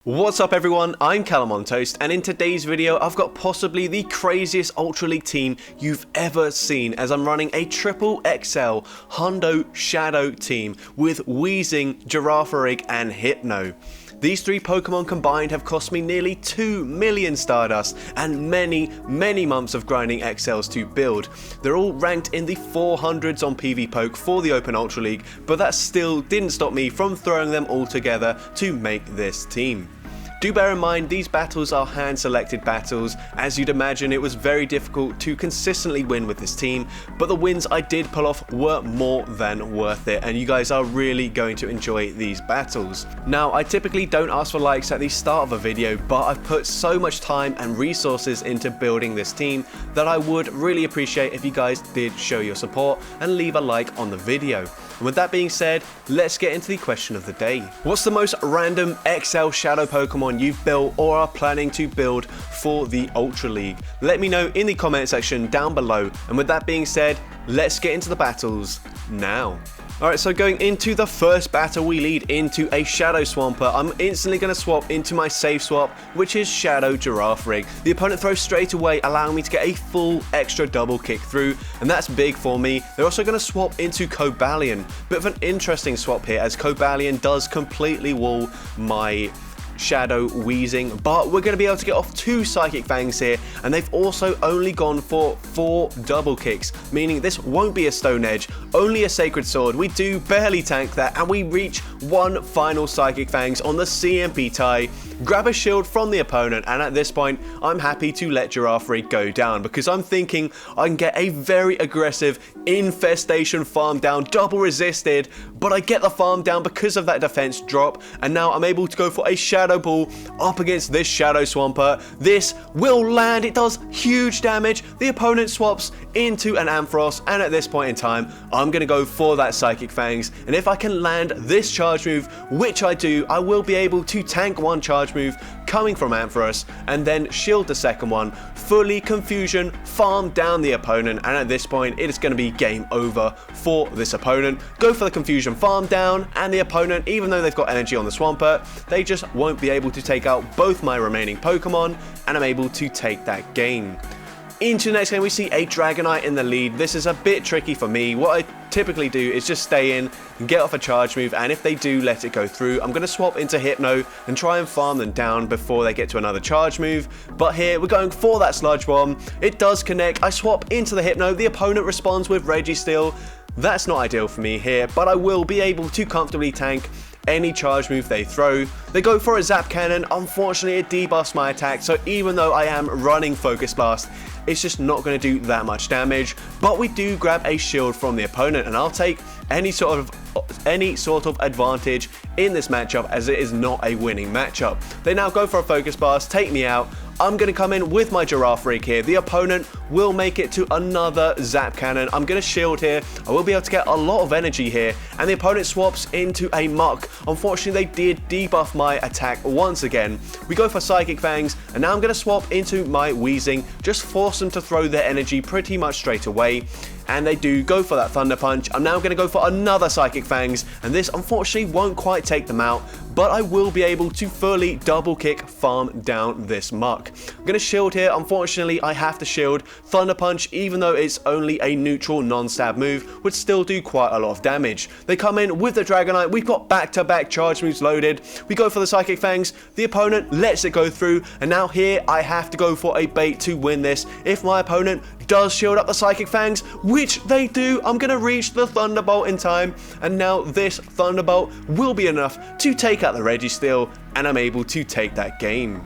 What's up everyone, I'm CallumOnToast, and in today's video I've got possibly the craziest Ultra League team you've ever seen, as I'm running a triple XL Hundo Shadow team with Weezing, Girafarig and Hypno. These three Pokemon combined have cost me nearly 2 million Stardust and many months of grinding XLs to build. They're all ranked in the 400s on PvPoke for the Open Ultra League, but that still didn't stop me from throwing them all together to make this team. Do bear in mind, these battles are hand-selected battles. As you'd imagine, it was very difficult to consistently win with this team, but the wins I did pull off were more than worth it, and you guys are really going to enjoy these battles. Now, I typically don't ask for likes at the start of a video, but I've put so much time and resources into building this team that I would really appreciate if you guys did show your support and leave a like on the video. And with that being said, let's get into the question of the day. What's the most random XL Shadow Pokemon you've built or are planning to build for the Ultra League? Let me know in the comment section down below. And with that being said, let's get into the battles now. Alright, so going into the first battle, we lead into a Shadow Swamper. I'm instantly going to swap into my safe swap, which is Shadow Girafarig. The opponent throws straight away, allowing me to get a full extra double kick through, and that's big for me. They're also going to swap into Cobalion. Bit of an interesting swap here, as Cobalion does completely wall my Shadow Weezing, but we're going to be able to get off 2 Psychic Fangs here, and they've also only gone for 4 double kicks, meaning this won't be a Stone Edge, only a Sacred Sword. We do barely tank that, and we reach 1 final Psychic Fangs on the CMP tie, grab a shield from the opponent, and at this point I'm happy to let Girafarig go down, because I'm thinking I can get a very aggressive Infestation farm down, double resisted, but I get the farm down because of that defense drop, and now I'm able to go for a Shadow Ball up against this Shadow Swamper. This will land, it does huge damage. The opponent swaps into an Ampharos, and at this point in time I'm going to go for that Psychic Fangs, and if I can land this charge move, which I do, I will be able to tank 1 charge move coming from Ampharos and then shield the second one, fully Confusion, farm down the opponent, and at this point it is going to be game over for this opponent. Go for the Confusion farm down, and the opponent, even though they've got energy on the Swampert, they just won't be able to take out both my remaining Pokemon, and I'm able to take that game. Into the next game, we see a Dragonite in the lead. This is a bit tricky for me. What I typically do is just stay in and get off a charge move, and if they do let it go through, I'm going to swap into Hypno and try and farm them down before they get to another charge move. But here we're going for that Sludge Bomb. It does connect. I swap into the Hypno. The opponent responds with Registeel. That's not ideal for me here, but I will be able to comfortably tank any charge move they throw. They go for a Zap Cannon. Unfortunately, it debuffs my attack, so even though I am running Focus Blast, it's just not going to do that much damage. But we do grab a shield from the opponent, and I'll take any sort of advantage in this matchup, as it is not a winning matchup. They now go for a Focus Blast, take me out. I'm going to come in with my Girafarig here. The opponent will make it to another Zap Cannon. I'm going to shield here. I will be able to get a lot of energy here, and the opponent swaps into a Muck. Unfortunately, they did debuff my attack once again. We go for Psychic Fangs, and now I'm going to swap into my Weezing, just force them to throw their energy pretty much straight away. And they do go for that Thunder Punch. I'm now going to go for another Psychic Fangs, and this unfortunately won't quite take them out, but I will be able to fully double kick farm down this Muck. I'm going to shield here. Unfortunately, I have to shield. Thunder Punch, even though it's only a neutral non-stab move, would still do quite a lot of damage. They come in with the Dragonite. We've got back-to-back charge moves loaded. We go for the Psychic Fangs. The opponent lets it go through, and now here I have to go for a bait to win this. If my opponent does shield up the Psychic Fangs, which they do, I'm going to reach the Thunderbolt in time, and now this Thunderbolt will be enough to take out the Registeel, and I'm able to take that game.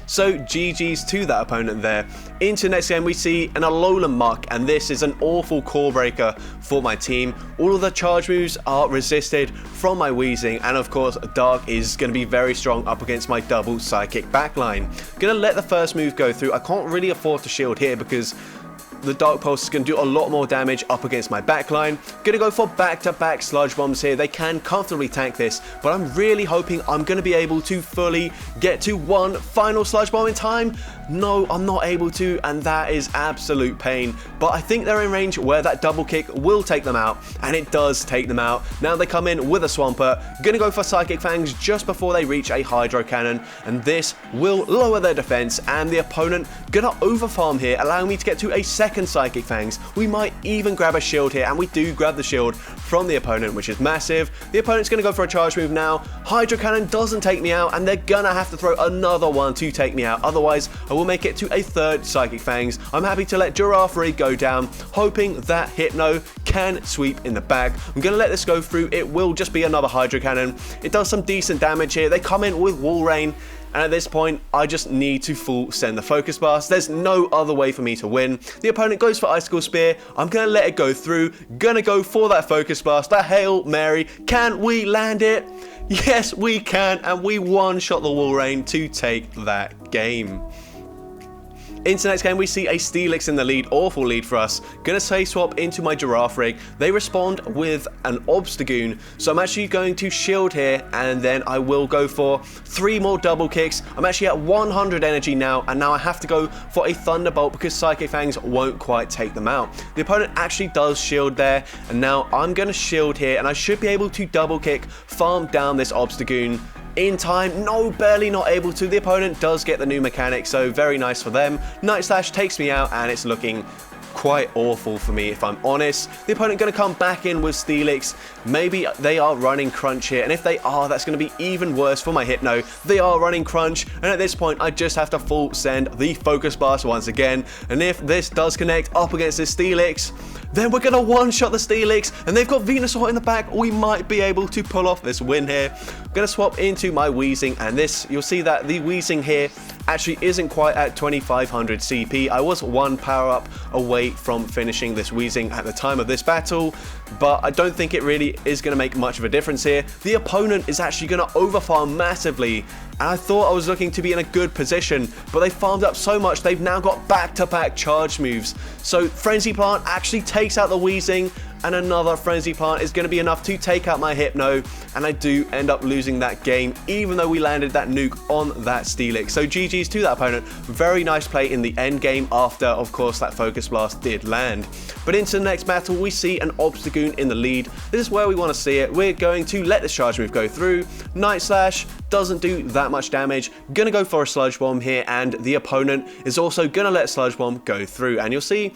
So GG's to that opponent there. Into the next game, we see an Alolan Muck, and this is an awful core breaker for my team. All of the charge moves are resisted from my Weezing, and of course Dark is going to be very strong up against my double Psychic backline. Going to let the first move go through. I can't really afford to shield here because the Dark Pulse is going to do a lot more damage up against my backline. Going to go for back-to-back Sludge Bombs here. They can comfortably tank this, but I'm really hoping I'm going to be able to fully get to one final Sludge Bomb in time. No, I'm not able to, and that is absolute pain. But I think they're in range where that double kick will take them out, and it does take them out. Now they come in with a Swampert. Gonna go for Psychic Fangs just before they reach a Hydro Cannon, and this will lower their defense, and the opponent gonna overfarm here, allowing me to get to a second Psychic Fangs. We might even grab a shield here, and we do grab the shield from the opponent, which is massive. The opponent's gonna go for a charge move now. Hydro Cannon doesn't take me out, and they're gonna have to throw another one to take me out. Otherwise, I will make it to a third Psychic Fangs. I'm happy to let Girafarig go down, hoping that Hypno can sweep in the back. I'm going to let this go through. It will just be another Hydro Cannon. It does some decent damage here. They come in with Wall Rain, and at this point, I just need to full send the Focus Blast. There's no other way for me to win. The opponent goes for Icicle Spear. I'm going to let it go through. Going to go for that Focus Blast, that Hail Mary. Can we land it? Yes, we can, and we one-shot the Wall Rain to take that game. Into the next game, we see a Steelix in the lead. Awful lead for us. Gonna say swap into my Girafarig. They respond with an Obstagoon, so I'm actually going to shield here, and then I will go for 3 more double kicks. I'm actually at 100 energy now, and now I have to go for a Thunderbolt because Psychic Fangs won't quite take them out. The opponent actually does shield there, and now I'm gonna shield here, and I should be able to double kick, farm down this Obstagoon in time. No, barely not able to. The opponent does get the new mechanic, so very nice for them. Night Slash takes me out, and it's looking quite awful for me, if I'm honest. The opponent going to come back in with Steelix. Maybe they are running Crunch here, and if they are, that's going to be even worse for my Hypno. They are running Crunch, and at this point, I just have to full send the Focus Blast once again, and if this does connect up against this Steelix, then we're going to one-shot the Steelix, and they've got Venusaur in the back. We might be able to pull off this win here. I'm going to swap into my Weezing, and this, you'll see that the Weezing here actually isn't quite at 2500 CP. I was 1 power-up away from finishing this Weezing at the time of this battle, but I don't think it really is going to make much of a difference here. The opponent is actually going to overfarm massively, and I thought I was looking to be in a good position, but they farmed up so much they've now got back-to-back charge moves. So Frenzy Plant actually takes out the Weezing, and another Frenzy Plant is going to be enough to take out my Hypno, and I do end up losing that game, even though we landed that nuke on that Steelix. So GG's to that opponent. Very nice play in the end game after, of course, that Focus Blast did land. But into the next battle, we see an Obstagoon in the lead. This is where we want to see it. We're going to let this charge move go through. Night Slash doesn't do that much damage. Gonna go for a Sludge Bomb here, and the opponent is also gonna let Sludge Bomb go through. And you'll see,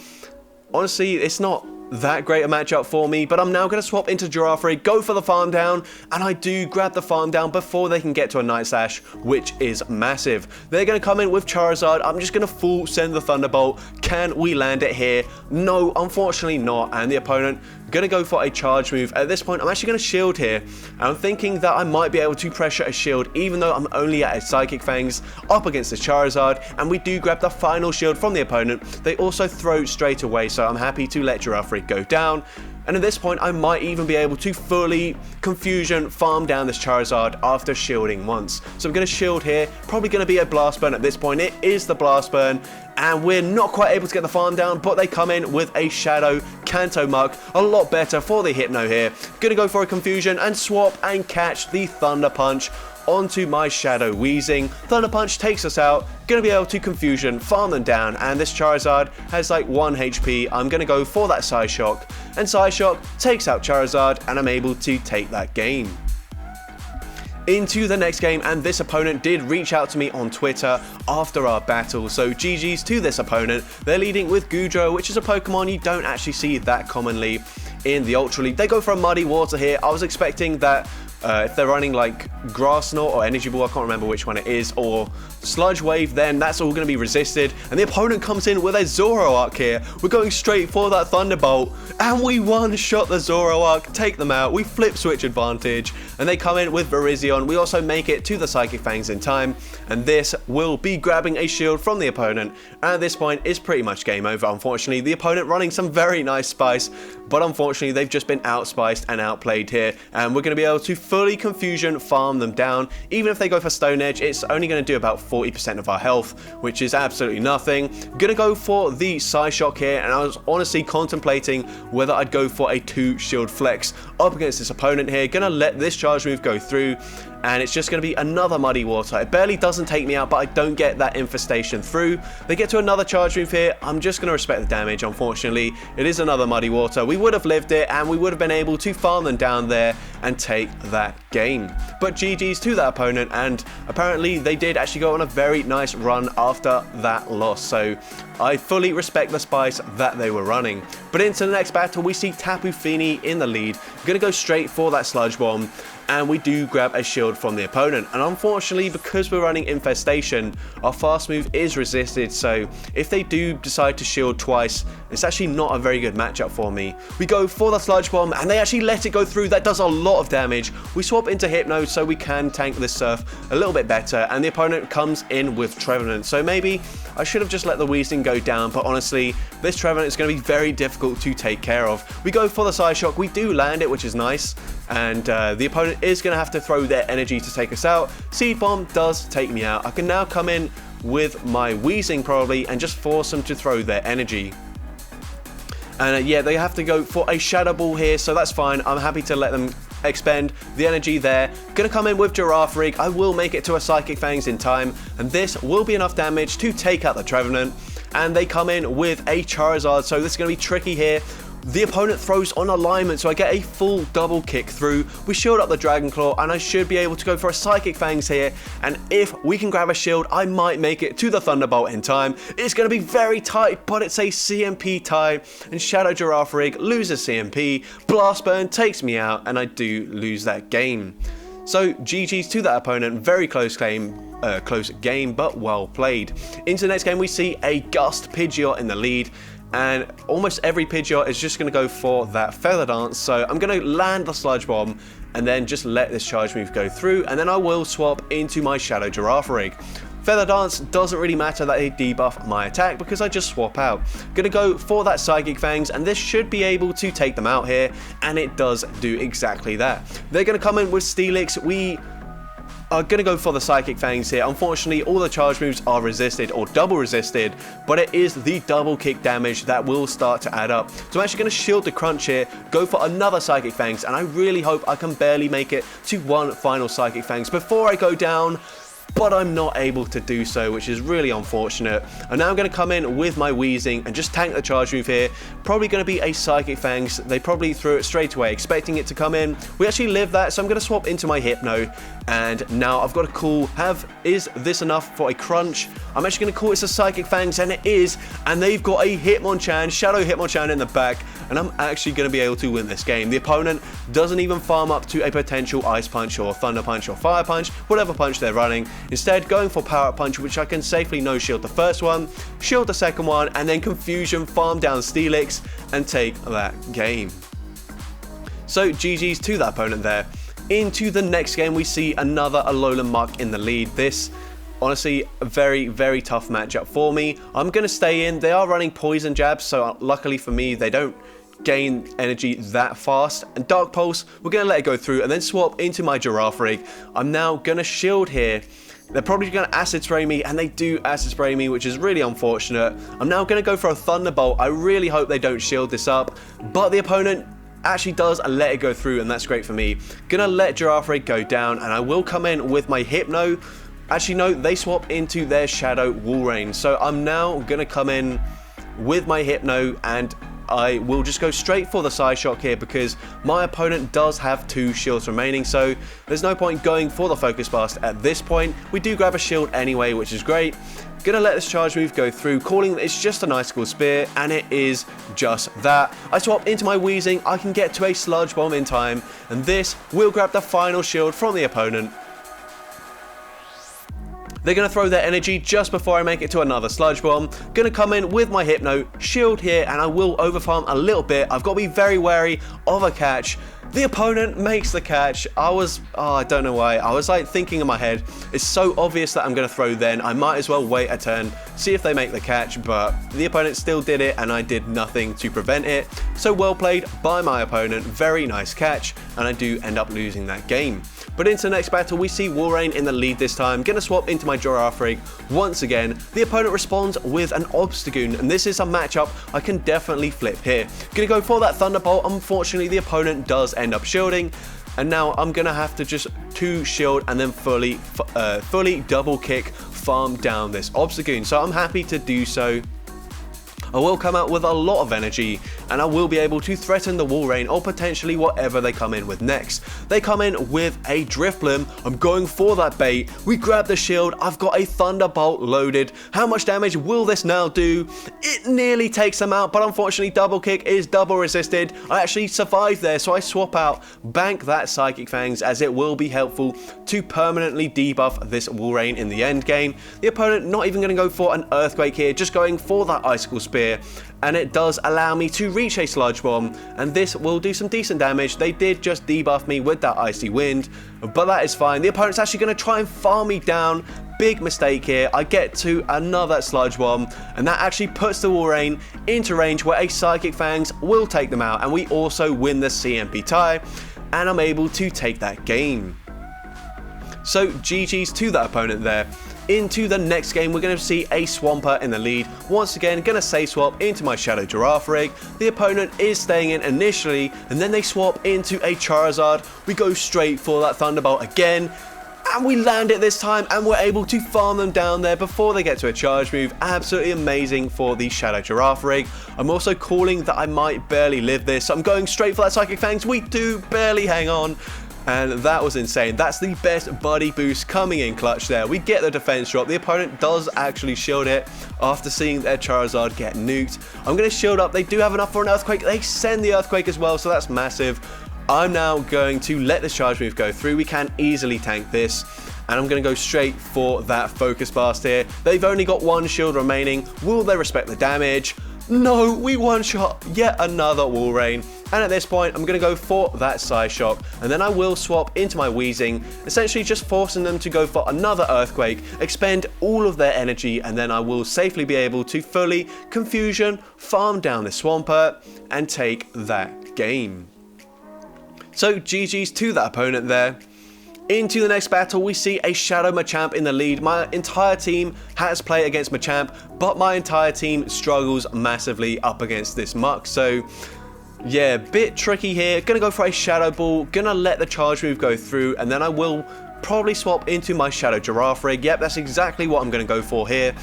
honestly, it's not that great a matchup for me, but I'm now going to swap into Girafarig, go for the farm down, and I do grab the farm down before they can get to a Night Slash, which is massive. They're going to come in with Charizard. I'm just going to full send the Thunderbolt. Can we land it here? No, unfortunately not, and the opponent going to go for a charge move. At this point, I'm actually going to shield here, and I'm thinking that I might be able to pressure a shield, even though I'm only at a Psychic Fangs up against the Charizard, and we do grab the final shield from the opponent. They also throw straight away, so I'm happy to let Girafarig go down. And at this point, I might even be able to fully Confusion farm down this Charizard after shielding once. So I'm going to shield here. Probably going to be a Blast Burn at this point. It is the Blast Burn. And we're not quite able to get the farm down, but they come in with a Shadow Kanto Muck. A lot better for the Hypno here. Going to go for a Confusion and swap and catch the Thunder Punch onto my Shadow Weezing. Thunder Punch takes us out. Gonna be able to Confusion, farm them down, and this Charizard has like 1 HP. I'm gonna go for that Psyshock, and Psyshock takes out Charizard, and I'm able to take that game. Into the next game, and this opponent did reach out to me on Twitter after our battle, so GG's to this opponent. They're leading with Goodrow, which is a Pokemon you don't actually see that commonly in the Ultra League. They go for a Muddy Water here. I was expecting that if they're running like Grass Knot or Energy Ball, I can't remember which one it is, or Sludge Wave, then that's all going to be resisted. And the opponent comes in with a Zoroark here. We're going straight for that Thunderbolt, and we one-shot the Zoroark, take them out. We flip switch advantage, and they come in with Virizion. We also make it to the Psychic Fangs in time, and this will be grabbing a shield from the opponent. And at this point, it's pretty much game over, unfortunately. The opponent running some very nice Spice, but unfortunately, they've just been outspiced and outplayed here, and we're going to be able to fully confusion farm them down. Even if they go for Stone Edge, it's only going to do about 40% of our health, which is absolutely nothing. Gonna go for the Psyshock here, and I was honestly contemplating whether I'd go for a 2 shield flex up against this opponent here. Gonna let this charge move go through, and it's just going to be another Muddy Water. It barely doesn't take me out, but I don't get that infestation through. They get to another charge move here. I'm just going to respect the damage, unfortunately. It is another Muddy Water. We would have lived it, and we would have been able to farm them down there and take that game. But GG's to that opponent, and apparently they did actually go on a very nice run after that loss. So I fully respect the spice that they were running. But into the next battle, we see Tapu Fini in the lead. Going to go straight for that Sludge Bomb, and we do grab a shield from the opponent. And unfortunately, because we're running Infestation, our fast move is resisted, so if they do decide to shield twice, it's actually not a very good matchup for me. We go for the Sludge Bomb, and they actually let it go through. That does a lot of damage. We swap into Hypno so we can tank this Surf a little bit better, and the opponent comes in with Trevenant. So maybe I should have just let the Weezing go down, but honestly, this Trevenant is going to be very difficult to take care of. We go for the Psyshock. We do land it, which is nice, and the opponent is going to have to throw their energy to take us out. Seed Bomb does take me out. I can now come in with my Weezing probably and just force them to throw their energy. And yeah, they have to go for a Shadow Ball here, so that's fine. I'm happy to let them expend the energy there. Gonna come in with Girafarig. I will make it to a Psychic Fangs in time, and this will be enough damage to take out the Trevenant. And they come in with a Charizard, so this is gonna be tricky here. The opponent throws on alignment, so I get a full double kick through. We shield up the Dragon Claw, and I should be able to go for a Psychic Fangs here. And if we can grab a shield, I might make it to the Thunderbolt in time. It's going to be very tight, but it's a CMP tie, and Shadow Girafarig loses CMP. Blast Burn takes me out, and I do lose that game. So GG's to that opponent. Very close game, but well played. Into the next game, we see a Gust Pidgeot in the lead. And almost every Pidgeot is just going to go for that Feather Dance. So I'm going to land the Sludge Bomb and then just let this charge move go through. And then I will swap into my Shadow Girafarig. Feather Dance doesn't really matter that they debuff my attack because I just swap out. Going to go for that Psychic Fangs, and this should be able to take them out here. And it does do exactly that. They're going to come in with Steelix. We are going to go for the Psychic Fangs here. Unfortunately, all the charge moves are resisted or double resisted, but it is the double kick damage that will start to add up. So I'm actually going to shield the Crunch here, go for another Psychic Fangs, and I really hope I can barely make it to one final Psychic Fangs before I go down. But I'm not able to do so, which is really unfortunate. And now I'm going to come in with my Weezing and just tank the charge move here. Probably going to be a Psychic Fangs. They probably threw it straight away, expecting it to come in. We actually lived that, so I'm going to swap into my Hypno. And now I've got to call, is this enough for a Crunch? I'm actually going to call it a Psychic Fangs, and it is. And they've got a Hitmonchan, Shadow Hitmonchan in the back. And I'm actually going to be able to win this game. The opponent doesn't even farm up to a potential Ice Punch or Thunder Punch or Fire Punch, whatever punch they're running. Instead, going for Power Up Punch, which I can safely no-shield the first one, shield the second one, and then Confusion, farm down Steelix, and take that game. So GG's to that opponent there. Into the next game, we see another Alolan Muck in the lead. This, honestly, a very, very tough matchup for me. I'm going to stay in. They are running Poison Jabs, so luckily for me, they don't gain energy that fast. And Dark Pulse, we're going to let it go through and then swap into my Girafarig. I'm now going to shield here. They're probably going to Acid Spray me, and they do Acid Spray me, which is really unfortunate. I'm now going to go for a Thunderbolt. I really hope they don't shield this up, but the opponent actually does let it go through, and that's great for me. Gonna let Girafarig go down, and I will come in with my Hypno. Actually, no, they swap into their Shadow Walrein. So I'm now gonna come in with my Hypno, and I will just go straight for the Psyshock here because my opponent does have 2 shields remaining, so there's no point going for the Focus Blast at this point. We do grab a shield anyway, which is great. Gonna let this charge move go through, calling it's just an Icicle Spear, and it is just that. I swap into my Weezing, I can get to a Sludge Bomb in time, and this will grab the final shield from the opponent. They're going to throw their energy just before I make it to another Sludge Bomb. Going to come in with my Hypno, shield here, and I will overfarm a little bit. I've got to be very wary of a catch. The opponent makes the catch. I don't know why. I was like thinking in my head, it's so obvious that I'm going to throw then. I might as well wait a turn, see if they make the catch, but the opponent still did it and I did nothing to prevent it. So well played by my opponent. Very nice catch, and I do end up losing that game. But into the next battle, we see Walrein in the lead this time. Gonna swap into my Girafarig once again. The opponent responds with an Obstagoon, and this is a matchup I can definitely flip here. Gonna go for that Thunderbolt. Unfortunately, the opponent does end up shielding, and now I'm gonna have to just 2 shield and then fully double kick farm down this Obstagoon. So I'm happy to do so. I will come out with a lot of energy, and I will be able to threaten the Walrein or potentially whatever they come in with next. They come in with a Drifblim. I'm going for that bait. We grab the shield. I've got a Thunderbolt loaded. How much damage will this now do? It nearly takes them out, but unfortunately double kick is double resisted. I actually survived there, so I swap out, bank that Psychic Fangs, as it will be helpful to permanently debuff this Walrein in the end game. The opponent not even going to go for an Earthquake here, just going for that Icicle Spear. And it does allow me to reach a Sludge Bomb, and this will do some decent damage. They did just debuff me with that Icy Wind, but that is fine. The opponent's actually going to try and farm me down. Big mistake here. I get to another Sludge Bomb, and that actually puts the Walrein into range where a Psychic Fangs will take them out, and we also win the CMP tie, and I'm able to take that game. So GG's to that opponent there. Into the next game, we're going to see a Swampert in the lead. Once again, going to say swap into my Shadow Girafarig. The opponent is staying in initially, and then they swap into a Charizard. We go straight for that Thunderbolt again, and we land it this time, and we're able to farm them down there before they get to a charge move. Absolutely amazing for the Shadow Girafarig. I'm also calling that I might barely live this, so I'm going straight for that Psychic Fangs. We do barely hang on. And that was insane. That's the best buddy boost coming in clutch there. We get the defense drop. The opponent does actually shield it after seeing their Charizard get nuked. I'm going to shield up. They do have enough for an Earthquake. They send the Earthquake as well, so that's massive. I'm now going to let this charge move go through. We can easily tank this. And I'm going to go straight for that Focus Blast here. They've only got 1 shield remaining. Will they respect the damage? No, we one-shot yet another Walrein. And at this point, I'm going to go for that Psyshock, and then I will swap into my Weezing, essentially just forcing them to go for another Earthquake, expend all of their energy, and then I will safely be able to fully Confusion, farm down the Swampert, and take that game. So GG's to that opponent there. Into the next battle, we see a Shadow Machamp in the lead. My entire team has played against Machamp, but my entire team struggles massively up against this Muck. So yeah, bit tricky here. Gonna go for a Shadow Ball, gonna let the charge move go through, and then I will probably swap into my Shadow Girafarig. Yep, that's exactly what I'm gonna go for here.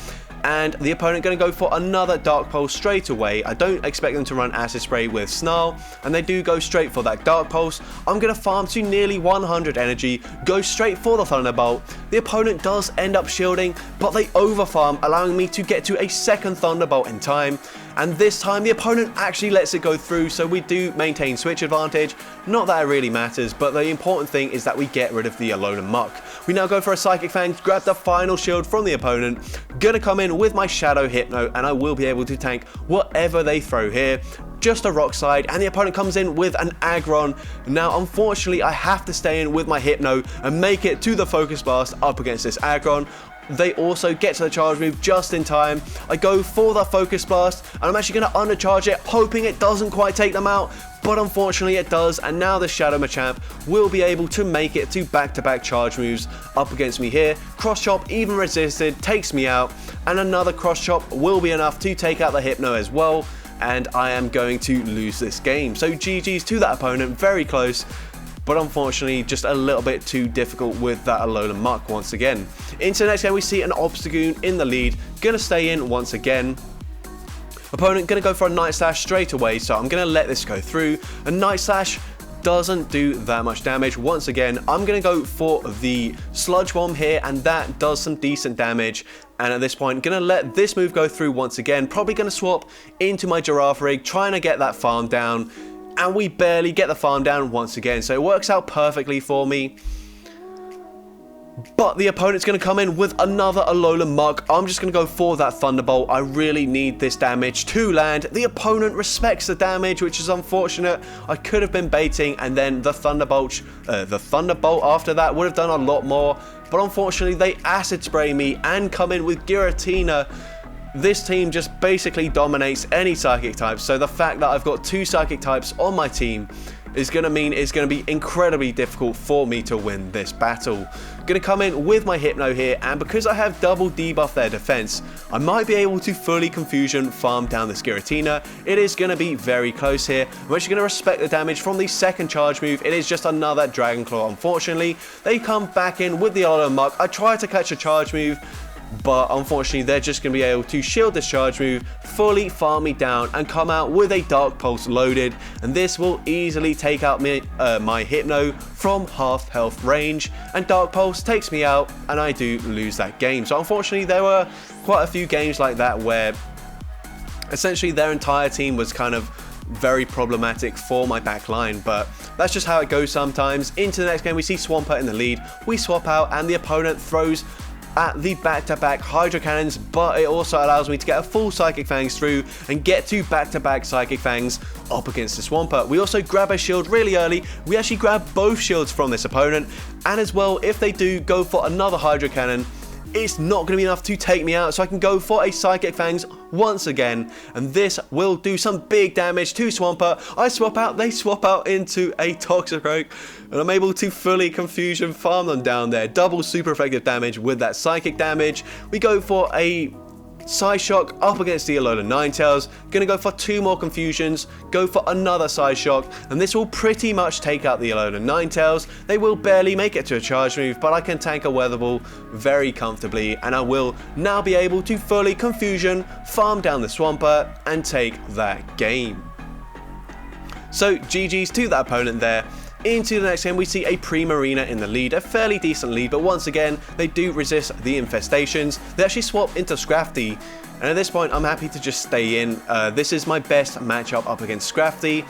And the opponent going to go for another Dark Pulse straight away. I don't expect them to run Acid Spray with Snarl, and they do go straight for that Dark Pulse. I'm going to farm to nearly 100 energy, go straight for the Thunderbolt. The opponent does end up shielding, but they overfarm, allowing me to get to a second Thunderbolt in time. And this time the opponent actually lets it go through, so we do maintain switch advantage. Not that it really matters, but the important thing is that we get rid of the Alolan Muck. We now go for a Psychic Fangs, grab the final shield from the opponent. Gonna come in with my Shadow Hypno, and I will be able to tank whatever they throw here. Just a Rock Slide, and the opponent comes in with an Aggron. Now, unfortunately, I have to stay in with my Hypno and make it to the Focus Blast up against this Aggron. They also get to the charge move just in time. I go for the Focus Blast, and I'm actually going to undercharge it, hoping it doesn't quite take them out, but unfortunately it does, and now the Shadow Machamp will be able to make it to back-to-back charge moves up against me here. Cross Chop, even resisted, takes me out, and another Cross Chop will be enough to take out the Hypno as well, and I am going to lose this game. So GG's to that opponent, very close, but unfortunately just a little bit too difficult with that Alolan Muck once again. Into the next game, we see an Obstagoon in the lead, gonna stay in once again. Opponent gonna go for a Night Slash straight away, so I'm gonna let this go through. A Night Slash doesn't do that much damage. Once again, I'm gonna go for the Sludge Bomb here, and that does some decent damage. And at this point, gonna let this move go through once again. Probably gonna swap into my Girafarig, trying to get that farm down. And we barely get the farm down once again, so it works out perfectly for me. But the opponent's going to come in with another Alolan Muck. I'm just going to go for that Thunderbolt. I really need this damage to land. The opponent respects the damage, which is unfortunate. I could have been baiting, and then the Thunderbolt after that would have done a lot more. But unfortunately, they Acid Spray me and come in with Giratina. This team just basically dominates any Psychic type. So the fact that I've got 2 Psychic types on my team is going to mean it's going to be incredibly difficult for me to win this battle. Going to come in with my Hypno here, and because I have double debuff their defense, I might be able to fully Confusion farm down this Giratina. It is going to be very close here. I'm actually going to respect the damage from the second charge move. It is just another Dragon Claw. Unfortunately, they come back in with the Alolan Muck. I try to catch a charge move, but unfortunately they're just going to be able to shield this charge move, fully farm me down, and come out with a Dark Pulse loaded, and this will easily take out my Hypno from half health range, and Dark Pulse takes me out, and I do lose that game. So unfortunately there were quite a few games like that where essentially their entire team was kind of very problematic for my back line, but that's just how it goes sometimes. Into the next game, we see Swampert in the lead. We swap out, and the opponent throws at the back-to-back Hydro Cannons, but it also allows me to get a full Psychic Fangs through and get 2 back-to-back Psychic Fangs up against the Swampert. We also grab a shield really early. We actually grab both shields from this opponent, and as well, if they do go for another Hydro Cannon, it's not going to be enough to take me out, so I can go for a Psychic Fangs once again, and this will do some big damage to Swampert. I swap out, they swap out into a Toxicroak, and I'm able to fully Confusion farm them down there. Double super effective damage with that Psychic damage. We go for a Psyshock up against the Alolan Ninetales. Gonna go for 2 more Confusions, go for another Psyshock, and this will pretty much take out the Alolan Ninetales. They will barely make it to a charge move, but I can tank a Weather Ball very comfortably, and I will now be able to fully Confusion, farm down the Swampert, and take that game. So GG's to that opponent there. Into the next game, we see a Primarina in the lead, a fairly decent lead, but once again, they do resist the infestations. They actually swap into Scrafty, and at this point, I'm happy to just stay in. This is my best matchup up against Scrafty,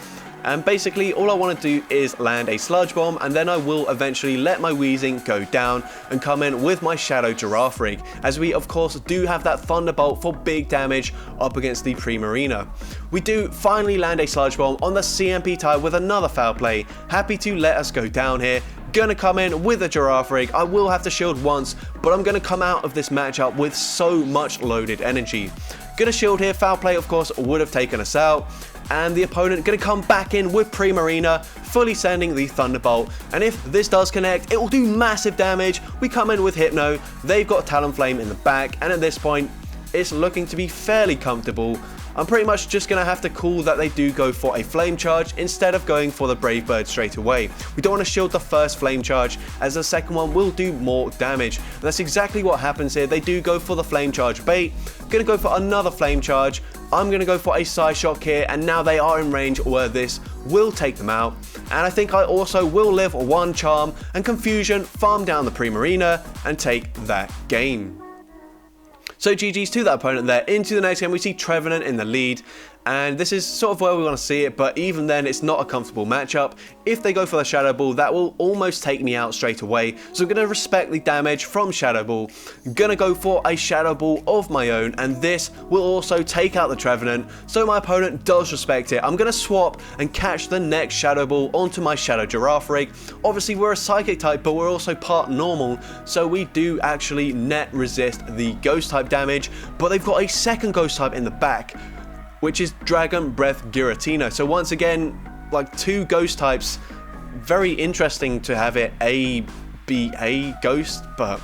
and basically, all I want to do is land a Sludge Bomb, and then I will eventually let my Weezing go down and come in with my Shadow Girafarig, as we, of course, do have that Thunderbolt for big damage up against the Primarina. We do finally land a Sludge Bomb on the CMP type with another Foul Play. Happy to let us go down here. Gonna come in with a Girafarig. I will have to shield once, but I'm gonna come out of this matchup with so much loaded energy. Gonna shield here. Foul Play, of course, would have taken us out. And the opponent going to come back in with Primarina, fully sending the Thunderbolt. And if this does connect, it will do massive damage. We come in with Hypno. They've got Talonflame in the back, and at this point, it's looking to be fairly comfortable. I'm pretty much just going to have to call that they do go for a Flame Charge instead of going for the Brave Bird straight away. We don't want to shield the first Flame Charge, as the second one will do more damage. And that's exactly what happens here. They do go for the Flame Charge bait. Going to go for another Flame Charge. I'm going to go for a Psyshock here, and now they are in range where this will take them out. And I think I also will live 1 Charm and Confusion, farm down the Primarina, and take that game. So GG's to that opponent there. Into the next game, we see Trevenant in the lead, and this is sort of where we want to see it, but even then, it's not a comfortable matchup. If they go for the Shadow Ball, that will almost take me out straight away, so I'm going to respect the damage from Shadow Ball. Going to go for a Shadow Ball of my own, and this will also take out the Trevenant, so my opponent does respect it. I'm going to swap and catch the next Shadow Ball onto my Shadow Girafarig. Obviously, we're a Psychic type, but we're also part normal, so we do actually net resist the Ghost type damage, but they've got a second Ghost type in the back, which is Dragon Breath Giratina. So once again, like 2 Ghost types, very interesting to have it be a Ghost, but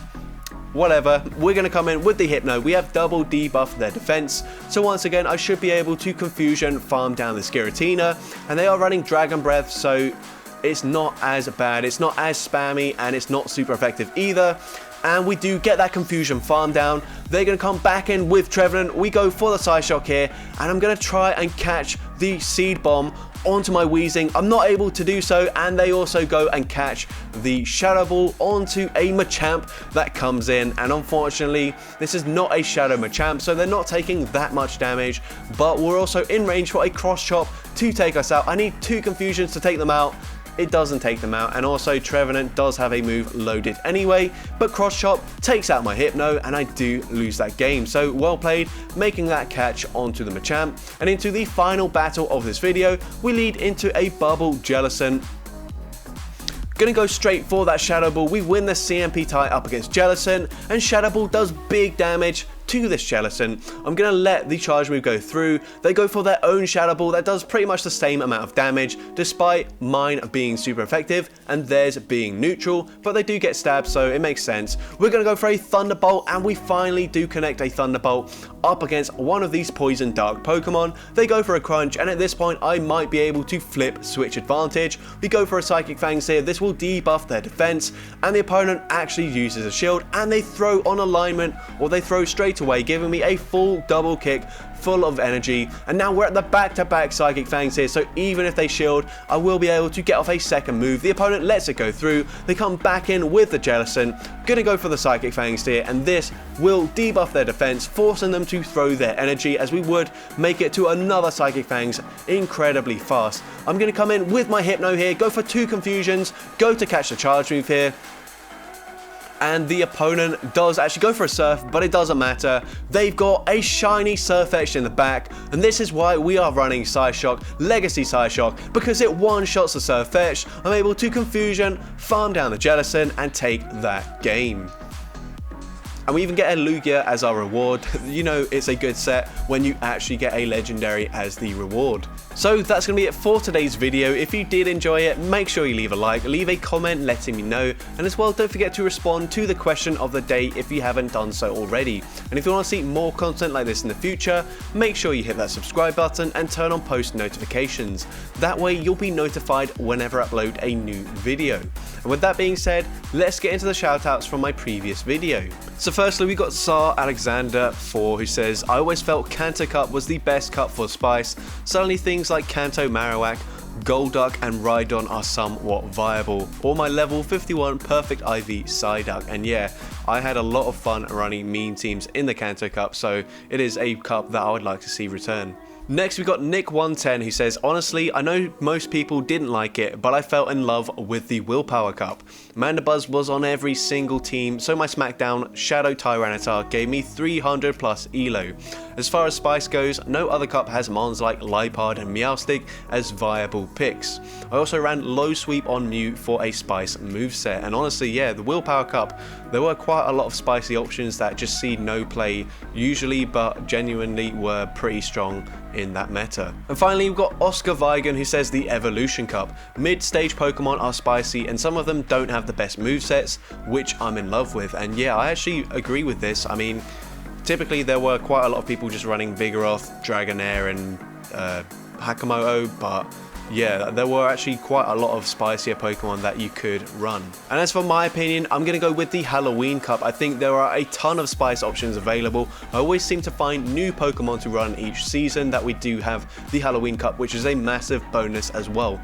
whatever. We're going to come in with the Hypno. We have double debuff their defense, so once again, I should be able to Confusion farm down this Giratina, and they are running Dragon Breath, so it's not as bad, it's not as spammy, and it's not super effective either. And we do get that Confusion farm down. They're going to come back in with Trevenant. We go for the Psyshock here, and I'm going to try and catch the Seed Bomb onto my Weezing. I'm not able to do so, and they also go and catch the Shadow Ball onto a Machamp that comes in, and unfortunately, this is not a Shadow Machamp, so they're not taking that much damage, but we're also in range for a Cross Chop to take us out. I need 2 Confusions to take them out, it doesn't take them out, and also Trevenant does have a move loaded anyway, but Cross Chop takes out my Hypno and I do lose that game. So well played, making that catch onto the Machamp. And into the final battle of this video, we lead into a Bubble Jellicent. Gonna go straight for that Shadow Ball. We win the CMP tie up against Jellicent, and Shadow Ball does big damage to this Jellicent. I'm gonna let the charge move go through. They go for their own Shadow Ball that does pretty much the same amount of damage, despite mine being super effective and theirs being neutral, but they do get stabbed, so it makes sense. We're gonna go for a Thunderbolt, and we finally do connect a Thunderbolt up against one of these Poison Dark Pokemon. They go for a Crunch, and at this point I might be able to flip Switch Advantage. We go for a Psychic Fangs here. This will debuff their defense, and the opponent actually uses a shield, and they throw on alignment, or they throw straight away, giving me a full double kick full of energy. And now we're at the back-to-back Psychic Fangs here, so even if they shield, I will be able to get off a second move. The opponent lets it go through. They come back in with the Jellicent. Gonna go for the Psychic Fangs here, and this will debuff their defense, forcing them to throw their energy, as we would make it to another Psychic Fangs incredibly fast. I'm gonna come in with my Hypno here, go for 2 confusions, go to catch the charge move here, and the opponent does actually go for a Surf, but it doesn't matter. They've got a shiny Surfetch'd in the back, and this is why we are running Psyshock, Legacy Psyshock, because it one-shots the Surfetch'd. I'm able to Confusion, farm down the Jellicent, and take that game. And we even get a Lugia as our reward. You know it's a good set when you actually get a legendary as the reward. So that's going to be it for today's video. If you did enjoy it, make sure you leave a like, leave a comment letting me know, and as well don't forget to respond to the question of the day if you haven't done so already. And if you want to see more content like this in the future, make sure you hit that subscribe button and turn on post notifications. That way you'll be notified whenever I upload a new video. And with that being said, let's get into the shoutouts from my previous video. So firstly, we got Tsar Alexander 4, who says, I always felt Kanto Cup was the best cup for Spice. Suddenly things like Kanto Marowak, Golduck and Rhydon are somewhat viable. Or my level 51 Perfect IV Psyduck. And yeah, I had a lot of fun running mean teams in the Kanto Cup, so it is a cup that I would like to see return. Next we got Nick110, who says, honestly, I know most people didn't like it, but I fell in love with the Willpower Cup. Mandibuzz was on every single team, so my SmackDown Shadow Tyranitar gave me 300 plus elo. As far as Spice goes, no other cup has mons like Liepard and Meowstic as viable picks. I also ran Low Sweep on Mew for a Spice moveset, and honestly, yeah, the Willpower Cup, there were quite a lot of spicy options that just see no play usually, but genuinely were pretty strong in that meta. And finally we've got Oscar Vigan, who says the Evolution Cup. Mid-stage Pokemon are spicy and some of them don't have the best movesets, which I'm in love with. And yeah, I actually agree with this. I mean, typically there were quite a lot of people just running Vigoroth, Dragonair and Hakamoto, but yeah, there were actually quite a lot of spicier Pokemon that you could run. And as for my opinion, I'm going to go with the Halloween Cup. I think there are a ton of spice options available. I always seem to find new Pokemon to run each season that we do have the Halloween Cup, which is a massive bonus as well.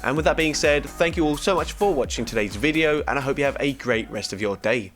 And with that being said, thank you all so much for watching today's video, and I hope you have a great rest of your day.